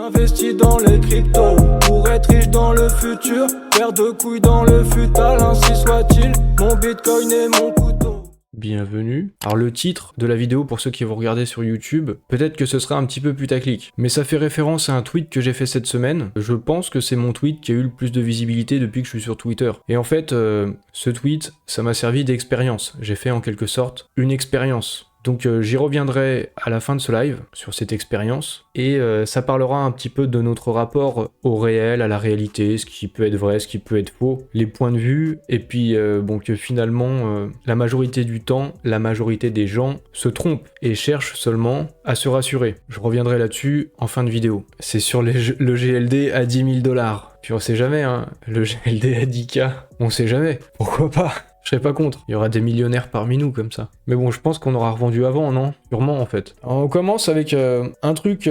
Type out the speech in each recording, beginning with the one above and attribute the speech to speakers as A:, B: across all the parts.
A: J'investis dans les cryptos pour être riche dans le futur. Paire de couilles dans le futal, ainsi soit-il. Mon bitcoin et mon couteau.
B: Bienvenue. Alors le titre de la vidéo pour ceux qui vont regarder sur YouTube, peut-être que ce sera un petit peu putaclic, mais ça fait référence à un tweet que j'ai fait cette semaine. Je pense que c'est mon tweet qui a eu le plus de visibilité depuis que je suis sur Twitter. Et en fait, ce tweet, ça m'a servi d'expérience. J'ai fait en quelque sorte une expérience. Donc j'y reviendrai à la fin de ce live sur cette expérience et ça parlera un petit peu de notre rapport au réel, à la réalité, ce qui peut être vrai, ce qui peut être faux, les points de vue et puis bon que finalement la majorité du temps, la majorité des gens se trompent et cherchent seulement à se rassurer. Je reviendrai là-dessus en fin de vidéo. C'est sur le GLD à 10 000 $. Puis on sait jamais, hein, le GLD à 10K, on sait jamais, pourquoi pas. Je serais pas contre, il y aura des millionnaires parmi nous comme ça. Mais bon, je pense qu'on aura revendu avant, non? Sûrement en fait. Alors, on commence avec un truc,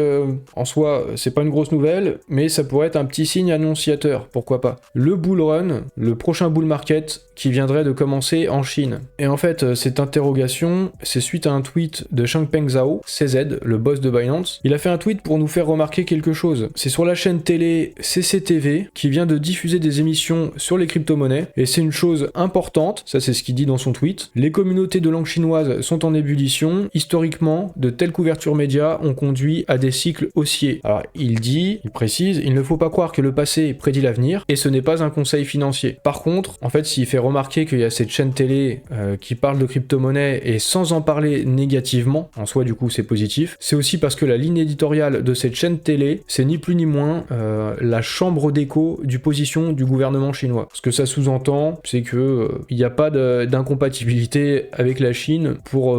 B: en soi, c'est pas une grosse nouvelle, mais ça pourrait être un petit signe annonciateur, pourquoi pas. Le bull run, le prochain bull market qui viendrait de commencer en Chine. Et en fait, cette interrogation, c'est suite à un tweet de Changpeng Zhao, CZ, le boss de Binance. Il a fait un tweet pour nous faire remarquer quelque chose. C'est sur la chaîne télé CCTV qui vient de diffuser des émissions sur les crypto-monnaies, et c'est une chose importante. Ça, c'est ce qu'il dit dans son tweet. Les communautés de langue chinoise sont en ébullition. Historiquement, de telles couvertures médias ont conduit à des cycles haussiers. Alors, il précise, il ne faut pas croire que le passé prédit l'avenir, et ce n'est pas un conseil financier. Par contre, en fait, s'il fait remarquer qu'il y a cette chaîne télé qui parle de crypto-monnaie et sans en parler négativement, en soi, du coup, c'est positif, c'est aussi parce que la ligne éditoriale de cette chaîne télé, c'est ni plus ni moins la chambre d'écho du position du gouvernement chinois. Ce que ça sous-entend, c'est que il n'y a pas d'incompatibilité avec la Chine pour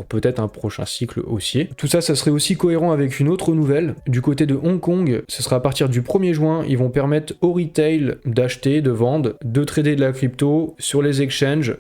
B: peut-être un prochain cycle haussier. Tout ça, ça serait aussi cohérent avec une autre nouvelle. Du côté de Hong Kong, ce sera à partir du 1er juin, ils vont permettre au retail d'acheter, de vendre, de trader de la crypto sur les exchanges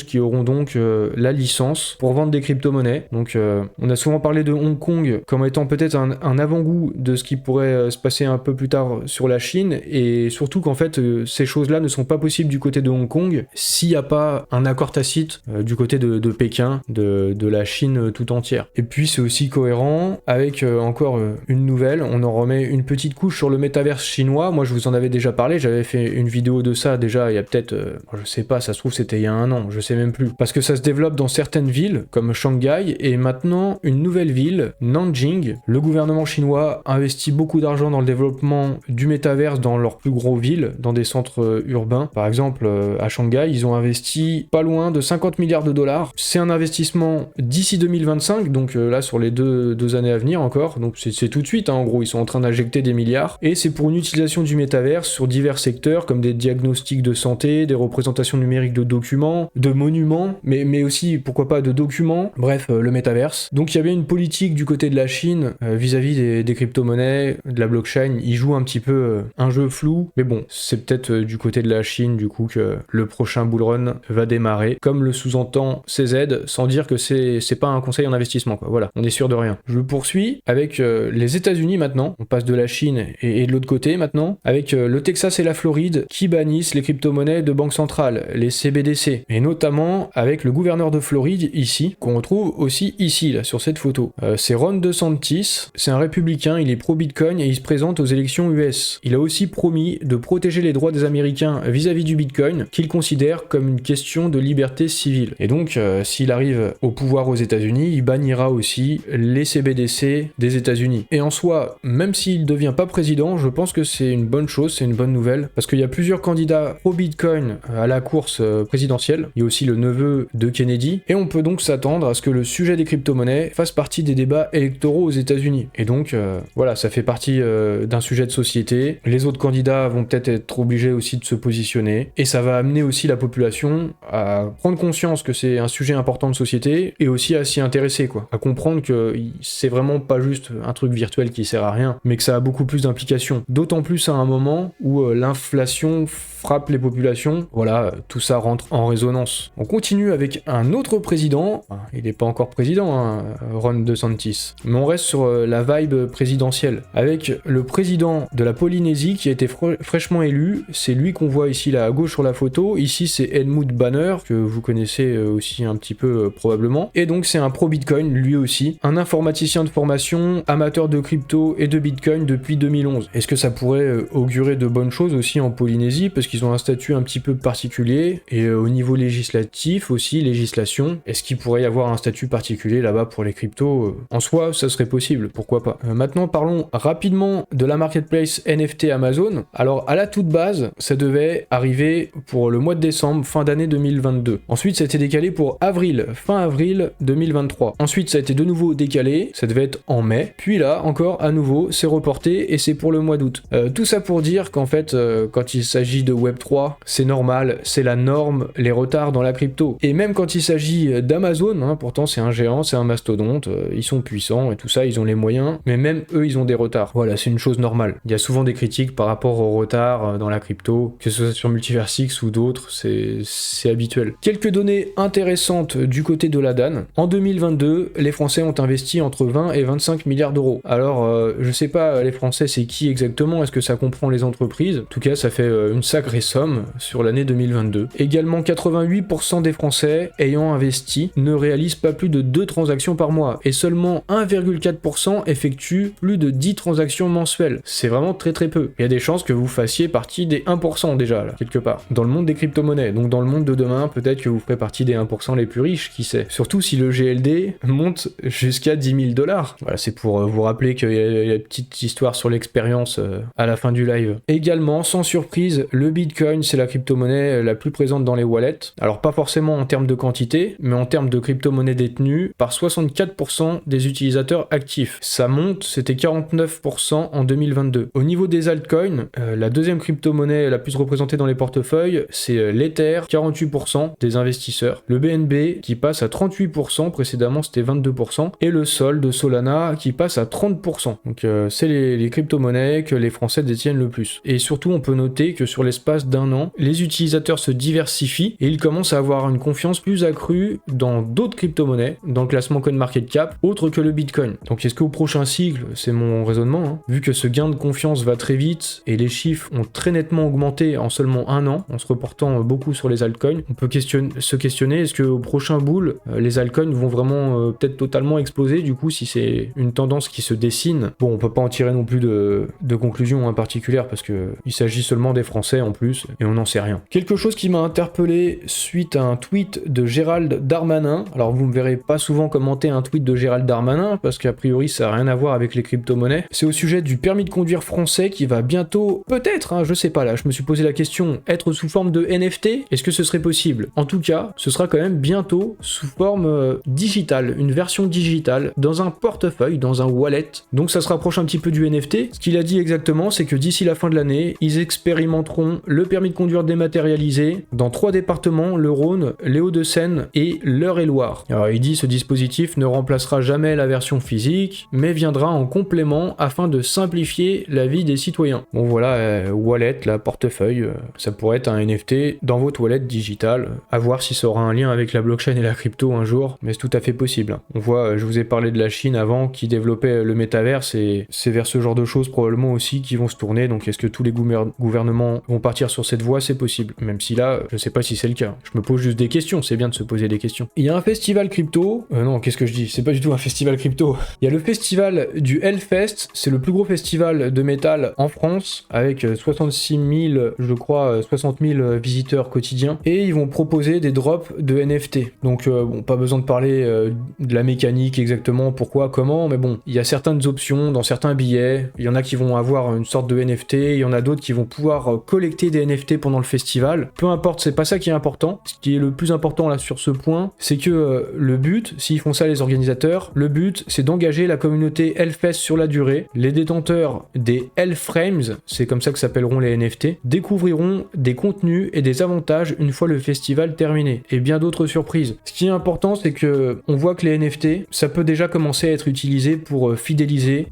B: qui auront donc la licence pour vendre des crypto-monnaies. Donc on a souvent parlé de Hong Kong comme étant peut-être un avant-goût de ce qui pourrait se passer un peu plus tard sur la Chine, et surtout qu'en fait ces choses-là ne sont pas possibles du côté de Hong Kong s'il n'y a pas un accord tacite du côté de Pékin, de la Chine tout entière. Et puis c'est aussi cohérent avec encore une nouvelle, on en remet une petite couche sur le métaverse chinois. Moi je vous en avais déjà parlé, j'avais fait une vidéo de ça déjà il y a peut-être, je sais pas, ça se trouve c'était il y a un an, je sais même plus. Parce que ça se développe dans certaines villes comme Shanghai, et maintenant une nouvelle ville, Nanjing. Le gouvernement chinois investit beaucoup d'argent dans le développement du métaverse dans leurs plus gros villes, dans des centres urbains. Par exemple à Shanghai, ils ont investi pas loin de 50 milliards de $. C'est un investissement d'ici 2025, donc là sur les deux années à venir encore, donc c'est tout de suite, hein, en gros, ils sont en train d'injecter des milliards, et c'est pour une utilisation du métaverse sur divers secteurs comme des diagnostics de santé, des représentations numériques de documents, de monuments, mais aussi, pourquoi pas, de documents, bref, le métaverse. Donc il y a bien une politique du côté de la Chine vis-à-vis des crypto-monnaies, de la blockchain. Ils jouent un petit peu un jeu flou, mais bon, c'est peut-être du côté de la Chine, du coup, que le prochain bull run va démarrer, comme le sous-entend CZ, sans dire que c'est pas un conseil en investissement, quoi. Voilà, on est sûr de rien. Je poursuis avec les États-Unis maintenant, on passe de la Chine et de l'autre côté maintenant, avec le Texas et la Floride qui bannissent les crypto-monnaies de banque centrale, les CBDC, et notamment avec le gouverneur de Floride ici, qu'on retrouve aussi ici, là, sur cette photo. C'est Ron DeSantis, c'est un républicain, il est pro-Bitcoin et il se présente aux élections US. Il a aussi promis de protéger les droits des Américains vis-à-vis du Bitcoin, qu'il considère comme une question de liberté civile. Et donc, s'il arrive au pouvoir aux États-Unis, il bannira aussi les CBDC des États-Unis. Et en soi, même s'il devient pas président, je pense que c'est une bonne chose, c'est une bonne nouvelle, parce qu'il y a plusieurs candidats pro-Bitcoin à la course présidentielle. Il y a aussi le neveu de Kennedy, et on peut donc s'attendre à ce que le sujet des crypto-monnaies fasse partie des débats électoraux aux États-Unis. Et donc, voilà, ça fait partie d'un sujet de société. Les autres candidats vont peut-être être obligés aussi de se positionner, et ça va amener aussi la population à prendre conscience que c'est un sujet important de société, et aussi à s'y intéresser, quoi. À comprendre que c'est vraiment pas juste un truc virtuel qui sert à rien, mais que ça a beaucoup plus d'implications. D'autant plus à un moment où l'inflation frappe les populations. Voilà, tout ça rentre en résonance. On continue avec un autre président. Il n'est pas encore président, hein, Ron DeSantis. Mais on reste sur la vibe présidentielle. Avec le président de la Polynésie qui a été fraîchement élu. C'est lui qu'on voit ici là à gauche sur la photo. Ici c'est Edmund Banner, que vous connaissez aussi un petit peu probablement. Et donc donc c'est un pro Bitcoin lui aussi, un informaticien de formation, amateur de crypto et de Bitcoin depuis 2011. Est-ce que ça pourrait augurer de bonnes choses aussi en Polynésie, parce qu'ils ont un statut un petit peu particulier, et au niveau législatif aussi, législation, est-ce qu'il pourrait y avoir un statut particulier là-bas pour les cryptos? En soi, ça serait possible, pourquoi pas. Maintenant, parlons rapidement de la marketplace NFT Amazon. Alors, à la toute base, ça devait arriver pour le mois de décembre, fin d'année 2022. Ensuite, ça a été décalé pour avril, fin avril 2023. Ensuite, ça a été de nouveau décalé, ça devait être en mai. Puis là, encore à nouveau, c'est reporté et c'est pour le mois d'août. Tout ça pour dire qu'en fait, quand il s'agit de Web3, c'est normal, c'est la norme, les retards dans la crypto. Et même quand il s'agit d'Amazon, hein, pourtant c'est un géant, c'est un mastodonte, ils sont puissants et tout ça, ils ont les moyens, mais même eux, ils ont des retards. Voilà, c'est une chose normale. Il y a souvent des critiques par rapport aux retards dans la crypto, que ce soit sur Multiversix ou d'autres, c'est habituel. Quelques données intéressantes du côté de la DAN. En 2022, les Français ont investi entre 20 et 25 milliards d'euros. Alors, je sais pas, les Français, c'est qui exactement? Est-ce que ça comprend les entreprises? En tout cas, ça fait une sacrée somme sur l'année 2022. Également, 88% des Français ayant investi ne réalisent pas plus de 2 transactions par mois, et seulement 1,4% effectuent plus de 10 transactions mensuelles. C'est vraiment très très peu. Il y a des chances que vous fassiez partie des 1% déjà, là, quelque part. Dans le monde des crypto-monnaies, donc dans le monde de demain, peut-être que vous ferez partie des 1% les plus riches, qui sait. Surtout si le GLD monte jusqu'à 10 000 $. Voilà, c'est pour vous rappeler qu'il y a une petite histoire sur l'expérience à la fin du live. Également, sans surprise, le Bitcoin, c'est la crypto-monnaie la plus présente dans les wallets. Alors pas forcément en termes de quantité, mais en termes de crypto-monnaie détenue par 64% des utilisateurs actifs. Ça monte, c'était 49% en 2022. Au niveau des altcoins, la deuxième crypto-monnaie la plus représentée dans les portefeuilles, c'est l'Ether, 48% des investisseurs. Le BNB qui passe à 38%, précédemment c'était 22%, et le Sol de Solana qui passe à 30%. Donc c'est les crypto-monnaies que les Français détiennent le plus. Et surtout, on peut noter que sur l'espace d'un an, les utilisateurs se diversifient et ils commencent à avoir une confiance plus accrue dans d'autres crypto-monnaies, dans le classement CoinMarketCap, autre que le Bitcoin. Donc est-ce qu'au prochain cycle, c'est mon raisonnement, hein, vu que ce gain de confiance va très vite et les chiffres ont très nettement augmenté en seulement un an, en se reportant beaucoup sur les altcoins, on peut se questionner, est-ce qu'au prochain bull, les altcoins vont vraiment peut-être totalement exploser, du coup, si c'est une tendance qui se dessine. Bon, on peut pas en tirer non plus de conclusion particulière, parce que il s'agit seulement des Français en plus, et on n'en sait rien. Quelque chose qui m'a interpellé suite à un tweet de Gérald Darmanin. Alors vous me verrez pas souvent commenter un tweet de Gérald Darmanin, parce qu'a priori ça n'a rien à voir avec les crypto-monnaies. C'est au sujet du permis de conduire français qui va bientôt, peut-être, hein, je sais pas là, je me suis posé la question, être sous forme de NFT, est-ce que ce serait possible? En tout cas, ce sera quand même bientôt sous forme digitale, une version digitale, dans un portefeuille, dans un wallet. Donc ça se rapproche un petit peu du NFT. Ce qu'il a dit exactement, c'est que d'ici la fin de l'année, ils expérimenteront le permis de conduire dématérialisé dans 3 départements, le Rhône, les Hauts-de-Seine et l'Eure-et-Loire. Alors il dit ce dispositif ne remplacera jamais la version physique, mais viendra en complément afin de simplifier la vie des citoyens. Bon voilà, wallet, là, portefeuille, ça pourrait être un NFT dans votre wallet digitale. À voir si ça aura un lien avec la blockchain et la crypto un jour, mais c'est tout à fait possible. On voit, je vous ai parlé de la Chine avant qui développait le métaverse, et c'est vers ce genre de choses probablement aussi qui vont se tourner. Donc est-ce que tous les gouvernements vont partir sur cette voie? C'est possible, même si là je sais pas si c'est le cas. Je me pose juste des questions, c'est bien de se poser des questions. Il y a un festival crypto, non, qu'est-ce que je dis, c'est pas du tout un festival crypto. Il y a le festival du Hellfest, c'est le plus gros festival de métal en France, avec 66 000, je crois 60 000 visiteurs quotidiens, et ils vont proposer des drops de NFT. Donc bon, pas besoin de parler de la mécanique exactement, pourquoi, comment, mais bon, il y a certaines options dans certains billets. Il y en a qui vont avoir une sorte de NFT, il y en a d'autres qui vont pouvoir collecter des NFT pendant le festival. Peu importe, c'est pas ça qui est important. Ce qui est le plus important là sur ce point, c'est que le but, s'ils font ça les organisateurs, le but c'est d'engager la communauté Hellfest sur la durée. Les détenteurs des Hellframes, c'est comme ça que s'appelleront les NFT, découvriront des contenus et des avantages une fois le festival terminé. Et bien d'autres surprises. Ce qui est important, c'est que on voit que les NFT, ça peut déjà commencer à être utilisé pour fidéliser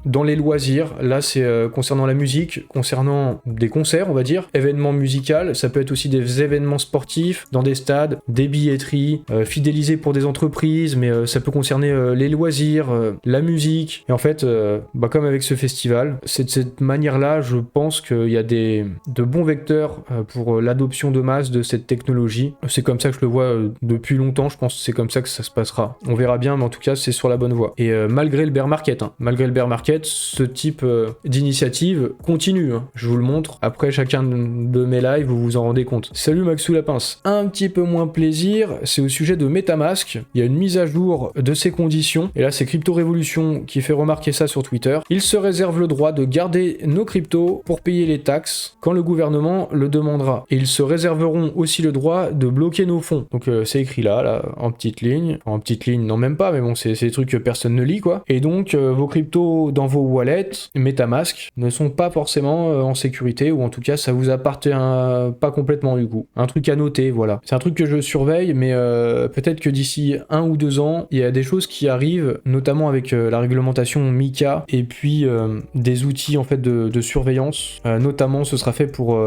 B: dans les loisirs. Là, c'est concernant la musique, concernant des concerts, on va dire, événements musicaux, ça peut être aussi des événements sportifs dans des stades, des billetteries, fidélisés pour des entreprises, mais ça peut concerner les loisirs, la musique. Et en fait, comme avec ce festival, c'est de cette manière-là, je pense qu'il y a de bons vecteurs pour l'adoption de masse de cette technologie. C'est comme ça que je le vois depuis longtemps, je pense que c'est comme comme ça que ça se passera. On verra bien, mais en tout cas, c'est sur la bonne voie. Et malgré le bear market, ce type d'initiative continue. Je vous le montre après chacun de mes lives, vous vous en rendez compte. Salut Maxou Lapince. Un petit peu moins plaisir, c'est au sujet de MetaMask. Il y a une mise à jour de ses conditions, et là c'est Crypto Révolution qui fait remarquer ça sur Twitter. Il se réserve le droit de garder nos cryptos pour payer les taxes quand le gouvernement le demandera. Et ils se réserveront aussi le droit de bloquer nos fonds. Donc c'est écrit là, en petite ligne. En petite ligne, non même pas, mais bon, c'est des trucs que personne ne lit, quoi. Et donc, vos cryptos dans vos wallets, MetaMask, ne sont pas forcément en sécurité, ou en tout cas, ça vous appartient pas complètement du coup. Un truc à noter, voilà. C'est un truc que je surveille, mais peut-être que d'ici 1 ou 2 ans, il y a des choses qui arrivent, notamment avec la réglementation MiCA, et puis des outils en fait de surveillance. Notamment, ce sera fait pour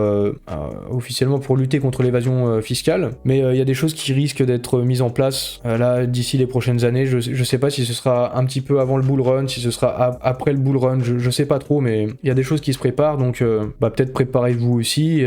B: officiellement pour lutter contre l'évasion fiscale, mais il y a des choses qui risquent d'être mises en place là d'ici les prochaines années. Je sais pas si ce sera un petit peu avant le bull run, si ce sera après le bull run, je sais pas trop, mais il y a des choses qui se préparent, donc peut-être préparez-vous aussi,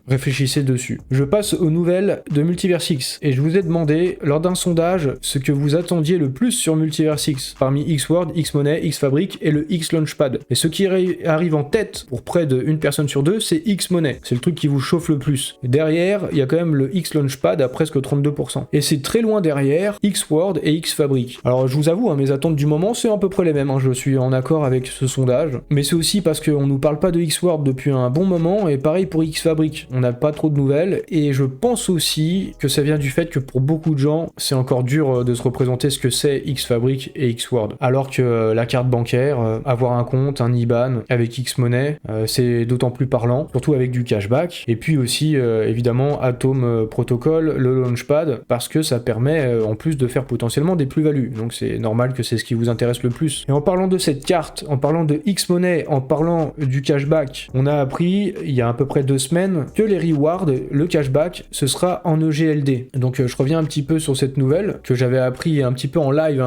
B: réfléchissez dessus. Je passe aux nouvelles de Multiversix, et je vous ai demandé lors d'un sondage ce que vous attendiez le plus sur Multiversix parmi Xword, Xmoney, Xfabric et le X-Launchpad. Et ce qui arrive en tête pour près d'une personne sur 2, c'est Xmoney. C'est le truc qui vous chauffe le plus. Derrière, il y a quand même le X-Launchpad à presque 32%. Et c'est très loin derrière Xword et Xfabric. Alors je vous avoue, mes attentes du moment, c'est à peu près les mêmes. Je suis en accord avec ce sondage. Mais c'est aussi parce qu'on nous parle pas de Xword depuis un bon moment, et pareil pour Xfabric. On n'a pas trop de nouvelles, et je pense aussi que ça vient du fait que pour beaucoup de gens, c'est encore dur de se représenter ce que c'est Xfabric et Xword. Alors que la carte bancaire, avoir un compte, un IBAN avec Xmoney, c'est d'autant plus parlant, surtout avec du cashback. Et puis aussi, évidemment, Atom Protocol, le Launchpad, parce que ça permet en plus de faire potentiellement des plus-values. Donc c'est normal que c'est ce qui vous intéresse le plus. Et en parlant de cette carte, en parlant de Xmoney, en parlant du cashback, on a appris il y a à peu près 2 semaines que les rewards, le cashback, ce sera en EGLD. Donc je reviens un petit peu sur cette nouvelle que j'avais appris un petit peu en live,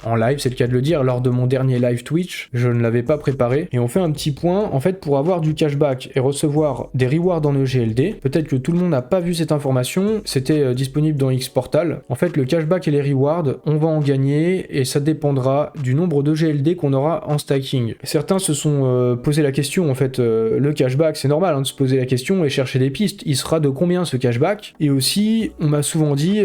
B: en live, c'est le cas de le dire, lors de mon dernier live Twitch. Je ne l'avais pas préparé. Et on fait un petit point, en fait, pour avoir du cashback et recevoir des rewards en EGLD, peut-être que tout le monde n'a pas vu cette information, c'était disponible dans Xportal. En fait, le cashback et les rewards, on va en gagner, et ça dépendra du nombre d'EGLD qu'on aura en stacking. Certains se sont posé la question, en fait, le cashback, c'est normal de se poser la question et chercher des pistes. Il sera de combien ce cashback? Et aussi, on m'a souvent dit,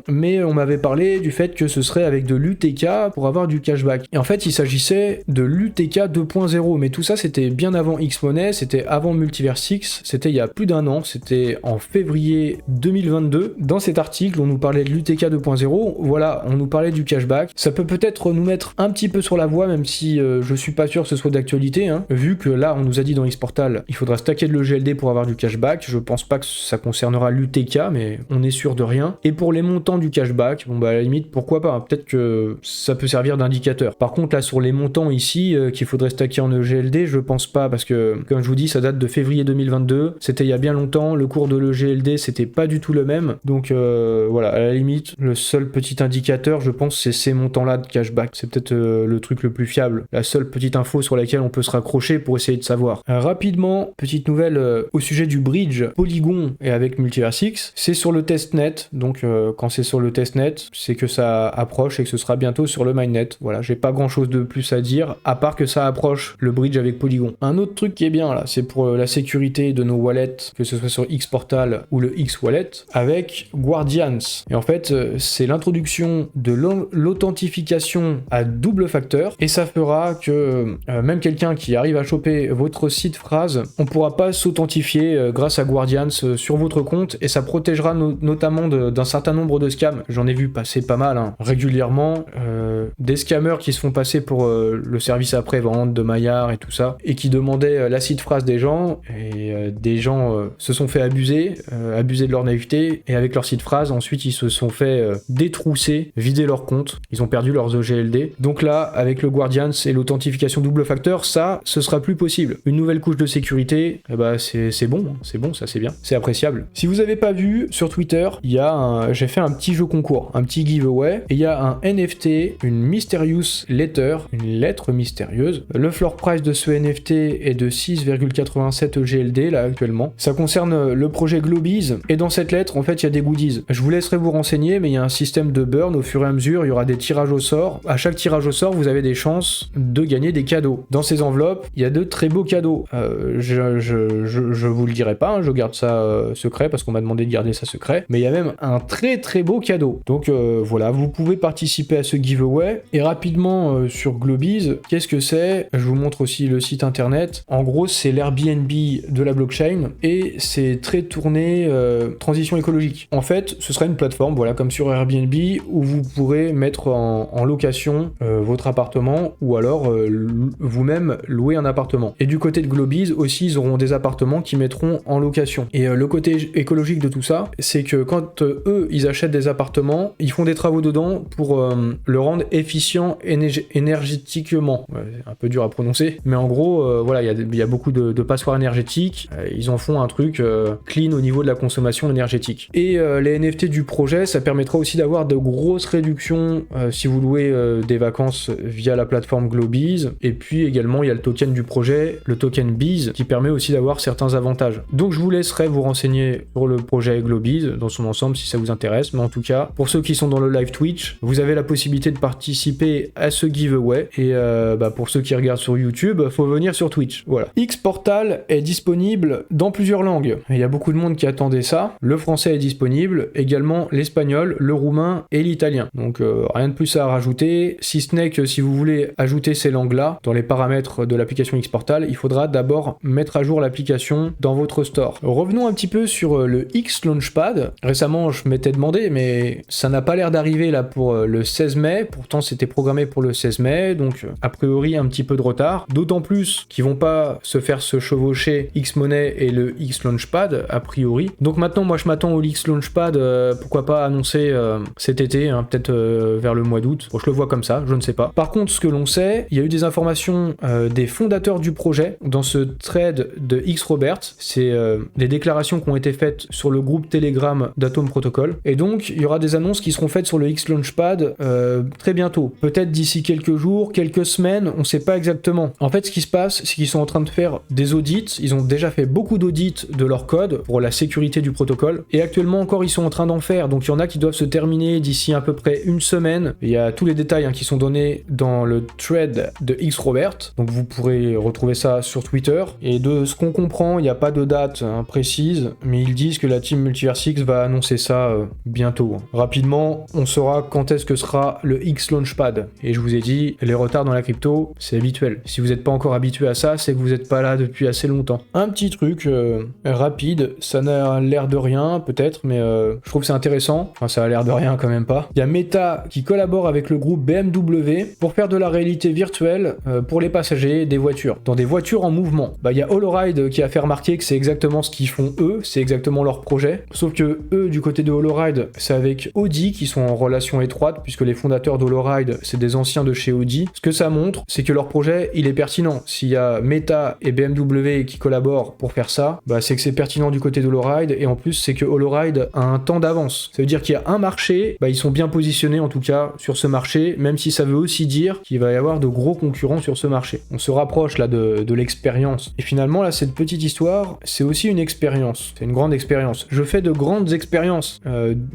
B: mais on m'avait parlé du fait que ce serait avec de l'UTK pour avoir du cashback. Et en fait, il s'agissait de l'UTK 2.0, mais tout ça, c'était bien avant Xmoney, c'était avant Multiversix, c'était il y a plus d'1 an, c'était en février 2022. Dans cet article, on nous parlait de l'UTK 2.0, voilà, on nous parlait du cashback. Ça peut peut-être nous mettre un petit peu sur la voie, même si je suis pas sûr que ce soit d'actualité, vu que là, on nous a dit dans Xportal, il faudra stacker de l'EGLD pour avoir du cashback. Je pense pas que ça concernera l'UTK, mais on est sûr de rien. Et pour les montants du cashback, bon à la limite, pourquoi pas, peut-être que ça peut servir d'indicateur. Par contre, là, sur les montants ici, qu'il faudrait stacker en EGLD, je pense pas, parce que, comme je vous dis, ça date de février 2022, c'était il y a bien longtemps, le cours de l'EGLD, c'était pas du tout le même, donc voilà, à la limite, le seul petit indicateur, je pense, c'est ces montants-là de cashback. C'est peut-être le truc le plus fiable, la seule petite info sur laquelle on peut se raccrocher pour essayer de savoir. Rapidement, petite nouvelle au sujet du bridge Polygon et avec Multiversix, c'est sur le testnet, donc quand c'est sur le testnet, c'est que ça approche et que ce sera bientôt sur le mainnet. Voilà, j'ai pas grand chose de plus à dire, à part que ça approche le bridge avec Polygon. Un autre truc qui est bien là, c'est pour la sécurité de nos wallets, que ce soit sur Xportal ou le X-Wallet, avec Guardians. Et en fait, c'est l'introduction de l'authentification à double facteur, et ça fera que même quelqu'un qui arrive à choper votre site phrase, on pourra pas s'authentifier grâce à Guardians sur votre compte, et ça protégera notamment d'un certain nombre de scams. J'en ai vu passer pas mal, régulièrement, des scammers qui se font passer pour le service après-vente de Maillard et tout ça, et qui demandaient la site phrase des gens, et des gens se sont fait abuser de leur naïveté, et avec leur site phrase, ensuite ils se sont fait détrousser, vider leur compte, ils ont perdu leurs EGLD. Donc là, avec le Guardians et l'authentification double facteur, ça, ce sera plus possible. Une nouvelle couche de sécurité, c'est bon, ça c'est bien, c'est appréciable. Si vous avez pas vu, sur Twitter, j'ai fait un petit jeu concours, un petit giveaway, et il y a un NFT, une Mysterious Letter, une lettre mystérieuse. Le floor price de ce NFT est de 6,87 EGLD là actuellement. Ça concerne le projet Globies, et dans cette lettre, en fait, il y a des goodies. Je vous laisserai vous renseigner, mais il y a un système de burn. Au fur et à mesure, il y aura des tirages au sort. À chaque tirage au sort, vous avez des chances de gagner des cadeaux. Dans ces enveloppes, il y a de très beaux cadeaux. Je vous le dirai pas, hein, je garde ça secret parce qu'on m'a demandé de garder ça secret. Mais il y a même un très très beau cadeau. Donc voilà, vous pouvez participer à ce giveaway. Et rapidement sur Globiz, qu'est-ce que c'est? Je vous montre aussi le site internet. En gros, c'est l'Airbnb de la blockchain et c'est très tourné transition écologique. En fait, ce sera une plateforme, voilà, comme sur Airbnb, où vous pourrez mettre en location votre appartement ou alors vous-même louer un appartement. Et du côté de Globiz aussi, ils auront des appartements qui mettront en location. Et le côté écologique de tout ça, c'est que quand eux, ils achètent des appartements, ils font des travaux dedans pour le rendre efficient énergétiquement. Ouais, c'est un peu dur à prononcer, mais en gros, voilà, il y a beaucoup de passoires énergétiques. Ils en font un truc clean au niveau de la consommation énergétique. Et les NFT du projet, ça permettra aussi d'avoir de grosses réductions si vous louez des vacances via la plateforme Globiz. Et puis également, il y a le token du projet, le token Biz, qui permet aussi d'avoir certains avantages. Donc je vous laisserai vous renseigner sur le projet Globiz dans son ensemble si ça vous intéresse. Mais en tout cas, pour ceux qui sont dans le live Twitch, vous avez la possibilité de participer à ce giveaway. Et pour ceux qui regardent sur YouTube, faut venir sur Twitch. Voilà. X-Portal est disponible dans plusieurs langues. Il y a beaucoup de monde qui attendait ça. Le français est disponible, également l'espagnol, le roumain et l'italien. Donc rien de plus à rajouter, si ce n'est que si vous voulez ajouter ces langues-là dans les paramètres de l'application X-Portal, il faudra d'abord mettre à jour l'application dans votre store. Revenons un petit peu sur le X Launchpad. Récemment, je m'étais demandé, mais ça n'a pas l'air d'arriver là pour le 16 mai. Pourtant, c'était programmé pour le 16 mai, donc a priori un petit peu de retard. D'autant plus qu'ils vont pas se faire se chevaucher X-Money et le X Launchpad, a priori. Donc maintenant, moi je m'attends au X Launchpad, pourquoi pas annoncer cet été, hein, peut-être vers le mois d'août. Bon, je le vois comme ça, je ne sais pas. Par contre, ce que l'on sait, il y a eu des informations des fondateurs du projet dans ce thread de X Robert. C'est des déclarations qui ont été faites sur le groupe Telegram d'Atom Protocol. Et donc, il y aura des annonces qui seront faites sur le X Launchpad très bientôt. Peut-être d'ici quelques jours, quelques semaines, on ne sait pas exactement. En fait, ce qui se passe, c'est qu'ils sont en train de faire des audits. Ils ont déjà fait beaucoup d'audits de leur code pour la sécurité du protocole. Et actuellement encore, ils sont en train d'en faire. Donc, il y en a qui doivent se terminer d'ici à peu près une semaine. Il y a tous les détails qui sont donnés dans le thread de X Robert. Donc, vous pourrez retrouver ça sur Twitter. Et de ce qu'on comprend, il n'y a pas de date précise, mais ils disent que la team Multiverse X va annoncer ça bientôt. Rapidement, on saura quand est-ce que sera le X Launchpad. Et je vous ai dit, les retards dans la crypto, c'est habituel. Si vous n'êtes pas encore habitué à ça, c'est que vous n'êtes pas là depuis assez longtemps. Un petit truc rapide, ça n'a l'air de rien peut-être, mais je trouve que c'est intéressant. Enfin, ça a l'air de rien quand même pas. Il y a Meta qui collabore avec le groupe BMW pour faire de la réalité virtuelle pour les passagers des voitures, dans des voitures en mouvement. Il y a Holoride qui a fait remarquer que c'est exactement ce qu'ils font eux, c'est exactement leur projet. Sauf que eux, du côté de Holoride, c'est avec Audi qui sont en relation étroite, puisque les fondateurs d'Holoride, c'est des anciens de chez Audi. Ce que ça montre, c'est que leur projet, il est pertinent. S'il y a Meta et BMW qui collaborent pour faire ça, c'est que c'est pertinent du côté d'Holoride, et en plus, c'est que Holoride a un temps d'avance. Ça veut dire qu'il y a un marché, ils sont bien positionnés en tout cas sur ce marché, même si ça veut aussi dire qu'il va y avoir de gros concurrents sur ce marché. On se rapproche là de l'expérience. Et finalement, là, cette petite histoire, c'est aussi une expérience. C'est une grande expérience. Je fais de grandes expériences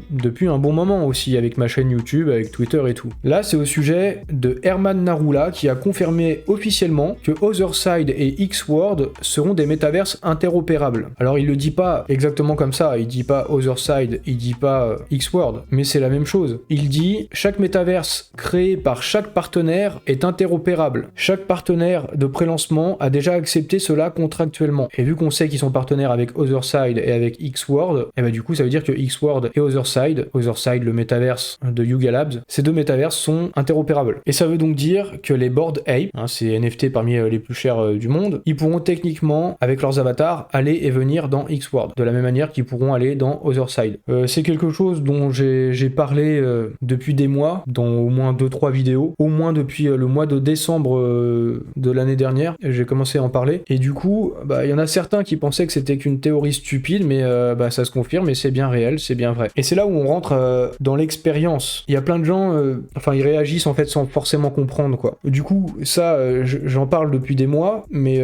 B: depuis un bon moment aussi, avec ma chaîne YouTube, avec Twitter et tout. Là, c'est au sujet de Herman Narula qui a confirmé officiellement que Otherside et Xworld seront des métaverses interopérables. Alors, il le dit pas exactement comme ça, il dit pas Otherside, il dit pas Xworld, mais c'est la même chose. Il dit chaque métaverse créé par chaque partenaire est interopérable. Chaque partenaire de prélancement a déjà accepté cela contractuellement. Et vu qu'on sait qu'ils sont partenaires avec Otherside et avec Xworld, et du coup ça veut dire que Xworld et Otherside le métaverse de Yuga Labs, ces deux métaverses sont interopérables. Et ça veut donc dire que les Bored Ape, ces NFT parmi les plus chers du monde, ils pourront techniquement, avec leurs avatars, aller et venir dans Xworld, de la même manière qu'ils pourront aller dans Otherside. C'est quelque chose dont j'ai parlé depuis des mois, dans au moins 2-3 vidéos, au moins depuis le mois de décembre de l'année dernière, j'ai commencé à en parler, et du coup, il y en a certains qui pensaient que c'était qu'une théorie stupide, mais ça se confirme, et c'est bien réel, c'est bien vrai. Et c'est là où on rentre dans l'expérience. Il y a plein de gens, ils réagissent en fait sans forcément comprendre, quoi. Du coup, ça, j'en parle depuis des mois, mais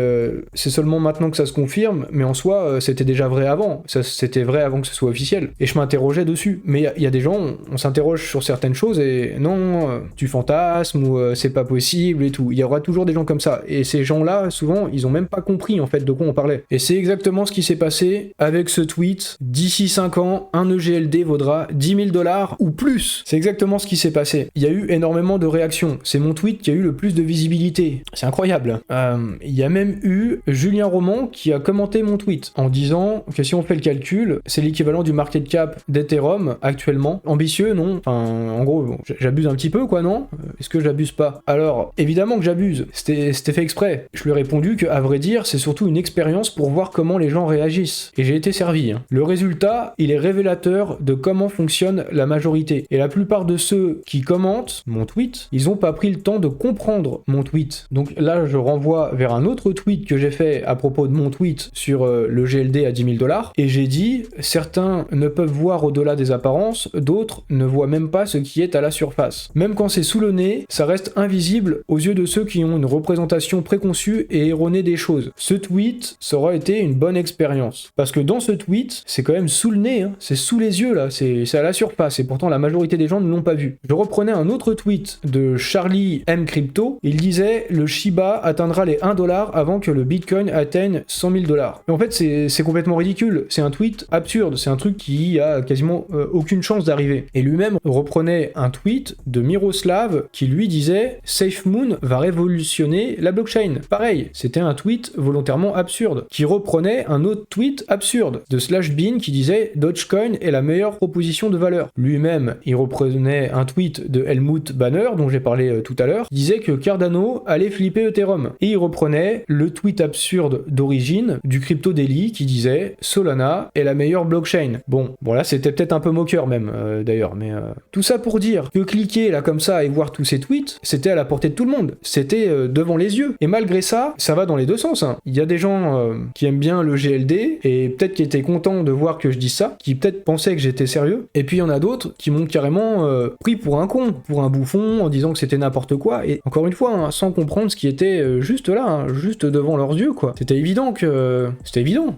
B: c'est seulement maintenant que ça se confirme, mais en soi, c'était déjà vrai avant. Ça, c'était vrai avant que ce soit officiel. Et je m'interrogeais dessus. Mais il y a des gens, on s'interroge sur certaines choses et non, tu fantasmes ou c'est pas possible et tout. Il y aura toujours des gens comme ça. Et ces gens-là, souvent, ils ont même pas compris en fait de quoi on parlait. Et c'est exactement ce qui s'est passé avec ce tweet. D'ici 5 ans, un EGLD vaudra 10 000 $ ou plus. C'est exactement ce qui s'est passé. Il y a eu énormément de réactions. C'est mon tweet qui a eu le plus de visibilité. C'est incroyable. Il y a même eu Julien Roman qui a commenté mon tweet en disant que si on fait le calcul, c'est l'équivalent du market cap d'Ethereum actuellement. Ambitieux, non? Enfin, en gros, bon, j'abuse un petit peu, quoi, non? Est-ce que j'abuse pas? Alors, évidemment que j'abuse. C'était fait exprès. Je lui ai répondu que, à vrai dire, c'est surtout une expérience pour voir comment les gens réagissent. Et j'ai été servi. Le résultat, il est révélateur de comment fonctionne la majorité. Et la plupart de ceux qui commentent mon tweet, ils ont pas pris le temps de comprendre mon tweet. Donc là, je renvoie vers un autre tweet que j'ai fait à propos de mon tweet sur le GLD à 10 000 $. Et j'ai dit, certains ne peuvent voir au-delà des apparences, d'autres ne voient même pas ce qui est à la surface. Même quand c'est sous le nez, ça reste invisible aux yeux de ceux qui ont une représentation préconçue et erronée des choses. Ce tweet, ça aura été une bonne expérience. Parce que dans ce tweet, c'est quand même sous le nez, hein. C'est sous les yeux là, c'est à la surface, et pourtant la majorité des gens ne l'ont pas vu. Je reprenais un autre tweet de Charlie M Crypto, il disait « Le Shiba atteindra les 1 $ avant que le Bitcoin atteigne 100 000 $. Et en fait, c'est complètement ridicule, c'est un tweet absurde, c'est un truc qui a quasiment aucune chance d'arriver. Et lui-même reprenait un tweet de Miroslav qui lui disait « SafeMoon va révolutionner la blockchain ». Pareil, c'était un tweet volontairement absurde, qui reprenait un autre tweet absurde de Slashbean qui disait « Dogecoin est la meilleure proposition de valeur ». Lui-même, il reprenait un tweet de Helmut Banner, dont j'ai parlé tout à l'heure, qui disait que Cardano allait flipper Ethereum. Et il reprenait le tweet absurde d'origine du Crypto Daily qui disait « Solana est la meilleure blockchain ». Bon là c'était peut-être un peu moqueur même d'ailleurs, mais tout ça pour dire que cliquer là comme ça et voir tous ces tweets, c'était à la portée de tout le monde, c'était devant les yeux. Et malgré ça, ça va dans les deux sens, hein. Il y a des gens qui aiment bien le GLD et peut-être qui étaient contents de voir que je dise ça, qui peut-être pensaient que j'étais sérieux, et puis il y en a d'autres qui m'ont carrément pris pour un con, pour un bouffon, en disant que c'était n'importe quoi, et encore une fois, hein, sans comprendre ce qui était juste là, hein, juste devant leurs yeux, quoi. C'était évident,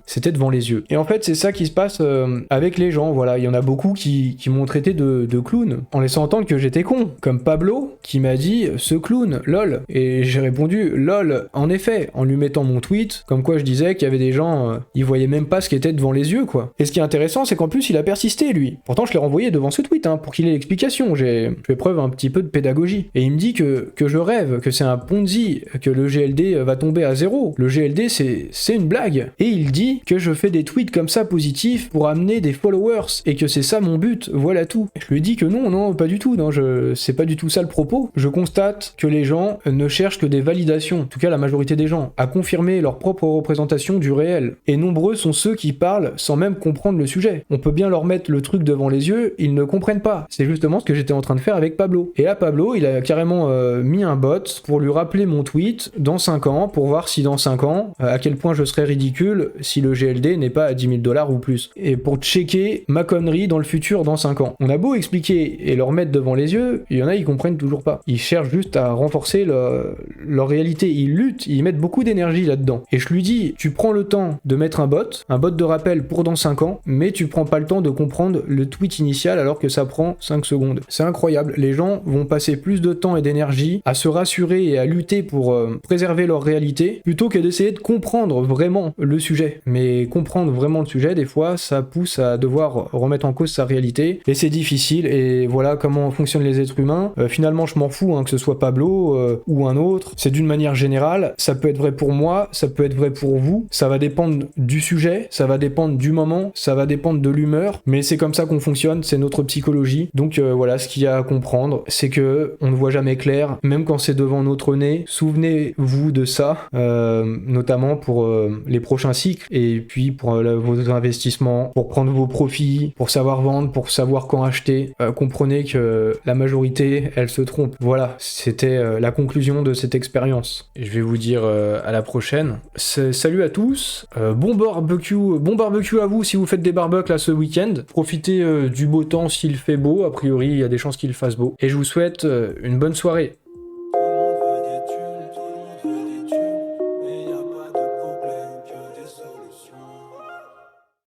B: c'était devant les yeux. Et en fait, c'est ça qui se passe avec les gens, voilà, il y en a beaucoup qui m'ont traité de clown, en laissant entendre que j'étais con, comme Pablo, qui m'a dit « ce clown, lol », et j'ai répondu « lol », en effet, en lui mettant mon tweet, comme quoi je disais qu'il y avait des gens, ils voyaient même pas ce qui était devant les yeux, quoi. Et ce qui est intéressant, c'est qu'en plus, il a persisté, lui. Pourtant, je l'ai renvoyé devant ce tweet, hein, pour qu'il ait l'explication, j'ai fait preuve un petit peu de pédagogie. Et il me dit que je rêve, que c'est un Ponzi, que le GLD va tomber à zéro. Le GLD, c'est une blague. Et il dit que je fais des tweets comme ça positifs pour amener des followers, et que c'est ça mon but, voilà tout. Je lui dis que non, pas du tout, non, c'est pas du tout ça le propos. Je constate que les gens ne cherchent que des validations, en tout cas la majorité des gens, à confirmer leur propre représentation du réel. Et nombreux sont ceux qui parlent sans même comprendre le sujet. On peut bien leur mettre le truc devant les yeux, ils ne comprennent pas. C'est justement ce que j'étais en train de faire avec Pablo. Et là, Pablo, il a carrément mis un bot pour lui rappeler mon tweet dans 5 ans, pour voir si dans 5 ans, à quel point je serais ridicule si le GLD n'est pas à 10 000 $ ou plus. Et pour checker ma connerie dans le futur dans 5 ans. On a beau expliquer et leur mettre devant les yeux, il y en a, ils comprennent toujours pas. Ils cherchent juste à renforcer leur réalité. Ils luttent, ils mettent beaucoup d'énergie là-dedans. Et je lui dis, tu prends le temps de mettre un bot de rappel pour dans 5 ans, mais tu prends pas le temps de comprendre le tweet initial alors que ça prend 5 secondes. C'est incroyable. Les gens vont passer plus de temps et d'énergie à se rassurer et à lutter pour préserver leur réalité, plutôt que d'essayer de comprendre vraiment le sujet. Mais comprendre vraiment le sujet, des fois, ça pousse à devoir remettre en cause sa réalité, et c'est difficile, et voilà comment fonctionnent les êtres humains. Finalement, je m'en fous, hein, que ce soit Pablo ou un autre, c'est d'une manière générale, ça peut être vrai pour moi, ça peut être vrai pour vous, ça va dépendre du sujet, ça va dépendre du moment, ça va dépendre de l'humeur, mais c'est comme ça qu'on fonctionne, c'est notre psychologie. Donc voilà, ce qu'il y a à comprendre, c'est que on ne voit jamais clair, même quand c'est devant notre nez. Souvenez-vous de ça, notamment pour les prochains cycles, et puis pour vos investissements, pour prendre vos profits, pour savoir vendre, pour savoir quand acheter. Comprenez que la majorité, elle se trompe. Voilà, c'était la conclusion de cette expérience. Je vais vous dire à la prochaine. Salut à tous, bon barbecue à vous si vous faites des barbecues là ce week-end. Profitez du beau temps s'il fait beau, a priori il y a des chances qu'il fasse beau. Et je vous souhaite une bonne soirée.